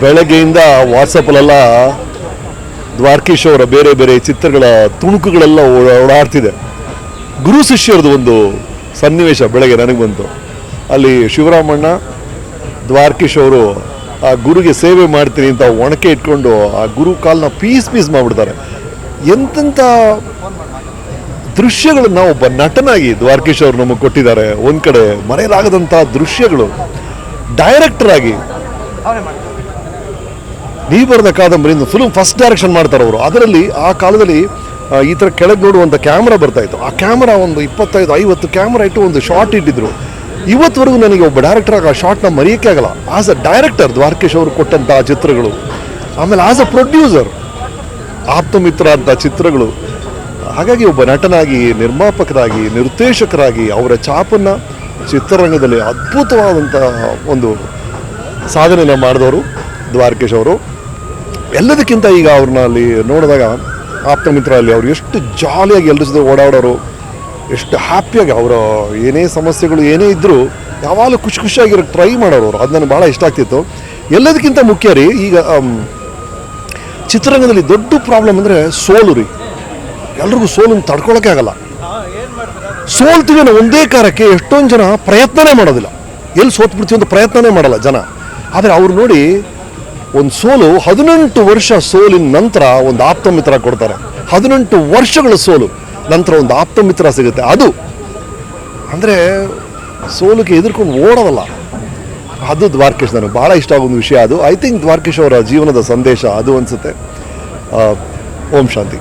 ಬೆಳಗ್ಗೆಯಿಂದ ವಾಟ್ಸಪ್ಪಲ್ಲೆಲ್ಲ ದ್ವಾರಕೀಶ್ ಅವರ ಬೇರೆ ಬೇರೆ ಚಿತ್ರಗಳ ತುಣುಕುಗಳೆಲ್ಲ ಓಡಾಡ್ತಿದೆ. ಗುರು ಶಿಷ್ಯರದು ಒಂದು ಸನ್ನಿವೇಶ ಬೆಳಗ್ಗೆ ನನಗೆ ಬಂತು. ಅಲ್ಲಿ ಶಿವರಾಮಣ್ಣ ದ್ವಾರಕೀಶ್ ಅವರು ಆ ಗುರುಗೆ ಸೇವೆ ಮಾಡ್ತೀನಿ ಅಂತ ಒಣಕೆ ಇಟ್ಕೊಂಡು ಆ ಗುರು ಕಾಲನ್ನ ಪೀಸ್ ಮಾಡಿಬಿಡ್ತಾರೆ. ಎಂತೆಂಥ ದೃಶ್ಯಗಳನ್ನ ಒಬ್ಬ ನಟನಾಗಿ ದ್ವಾರಕೀಶ್ ಅವರು ನಮಗೆ ಕೊಟ್ಟಿದ್ದಾರೆ. ಒಂದು ಕಡೆ ಮರೆಯಲಾಗದಂಥ ದೃಶ್ಯಗಳು. ಡೈರೆಕ್ಟರ್ ಆಗಿ ನೀವು ಬರೆದ ಕಾದಂಬರಿಯಿಂದ ಫಿಲ್ಮ್ ಫಸ್ಟ್ ಡೈರೆಕ್ಷನ್ ಮಾಡ್ತಾರೆ ಅವರು. ಅದರಲ್ಲಿ ಆ ಕಾಲದಲ್ಲಿ ಈ ಥರ ಕೆಳಗೆ ನೋಡುವಂಥ ಕ್ಯಾಮ್ರಾ ಬರ್ತಾಯಿತ್ತು. ಆ ಕ್ಯಾಮ್ರಾ ಒಂದು 25-50 ಕ್ಯಾಮ್ರಾ ಇಟ್ಟು ಒಂದು ಶಾರ್ಟ್ ಇಟ್ಟಿದ್ರು. ಇವತ್ತವರೆಗೂ ನನಗೆ ಒಬ್ಬ ಡೈರೆಕ್ಟರ್ ಆಗಿ ಆ ಶಾರ್ಟ್ನ ಮರೆಯೋಕ್ಕೆ ಆಗಲ್ಲ. ಆಸ್ ಅ ಡೈರೆಕ್ಟರ್ ದ್ವಾರಕೀಶ್ ಅವರು ಕೊಟ್ಟಂಥ ಚಿತ್ರಗಳು, ಆಮೇಲೆ ಆಸ್ ಅ ಪ್ರೊಡ್ಯೂಸರ್ ಆಪ್ತಮಿತ್ರ ಅಂತ ಚಿತ್ರಗಳು. ಹಾಗಾಗಿ ಒಬ್ಬ ನಟನಾಗಿ, ನಿರ್ಮಾಪಕರಾಗಿ, ನಿರ್ದೇಶಕರಾಗಿ ಅವರ ಛಾಪನ್ನು ಚಿತ್ರರಂಗದಲ್ಲಿ ಅದ್ಭುತವಾದಂಥ ಒಂದು ಸಾಧನೆಯನ್ನು ಮಾಡಿದವರು ದ್ವಾರಕೀಶ್ ಅವರು. ಎಲ್ಲದಕ್ಕಿಂತ ಈಗ ಅವ್ರನ್ನ ಅಲ್ಲಿ ನೋಡಿದಾಗ ಆಪ್ತಮಿತ್ರ ಅಲ್ಲಿ ಅವರು ಎಷ್ಟು ಜಾಲಿಯಾಗಿ ಎಲ್ಲರ ಜೊತೆ ಓಡಾಡೋರು, ಎಷ್ಟು ಹ್ಯಾಪಿಯಾಗಿ ಅವರ ಏನೇ ಸಮಸ್ಯೆಗಳು ಏನೇ ಇದ್ದರೂ ಯಾವಾಗಲೂ ಖುಷಿಯಾಗಿರೋಕ್ಕೆ ಟ್ರೈ ಮಾಡೋರು ಅವರು. ಅದು ನನಗೆ ಭಾಳ ಇಷ್ಟ ಆಗ್ತಿತ್ತು. ಎಲ್ಲದಕ್ಕಿಂತ ಮುಖ್ಯ ರೀ, ಈಗ ಚಿತ್ರರಂಗದಲ್ಲಿ ದೊಡ್ಡ ಪ್ರಾಬ್ಲಮ್ ಅಂದರೆ ಸೋಲು ರೀ. ಎಲ್ರಿಗೂ ಸೋಲನ್ನು ತಡ್ಕೊಳ್ಳೋಕ್ಕೆ ಆಗಲ್ಲ. ಸೋಲ್ತೀವಿ ಅನ್ನೋ ಒಂದೇ ಕಾರಕ್ಕೆ ಎಷ್ಟೊಂದು ಜನ ಪ್ರಯತ್ನನೇ ಮಾಡೋದಿಲ್ಲ. ಎಲ್ಲಿ ಸೋತ್ಬಿಡ್ತೀವಿ ಅಂತ ಪ್ರಯತ್ನನೇ ಮಾಡಲ್ಲ ಜನ. ಆದರೆ ಅವ್ರು ನೋಡಿ ಒಂದು ಸೋಲು 18 ವರ್ಷ ಸೋಲಿನ ನಂತರ ಒಂದು ಆಪ್ತಮಿತ್ರ ಕೊಡ್ತಾರೆ. 18 ವರ್ಷಗಳ ಸೋಲು ನಂತರ ಒಂದು ಆಪ್ತಮಿತ್ರ ಸಿಗುತ್ತೆ. ಅದು ಅಂದರೆ ಸೋಲಿಗೆ ಎದುರ್ಕೊಂಡು ಓಡೋದಲ್ಲ. ಅದು ದ್ವಾರಕೀಶ್ ನನಗೆ ಭಾಳ ಇಷ್ಟ ಆಗೋ ಒಂದು ವಿಷಯ. ಅದು ಐ ಥಿಂಕ್ ದ್ವಾರಕೀಶ್ ಅವರ ಜೀವನದ ಸಂದೇಶ ಅದು ಅನಿಸುತ್ತೆ. ಓಂ ಶಾಂತಿ.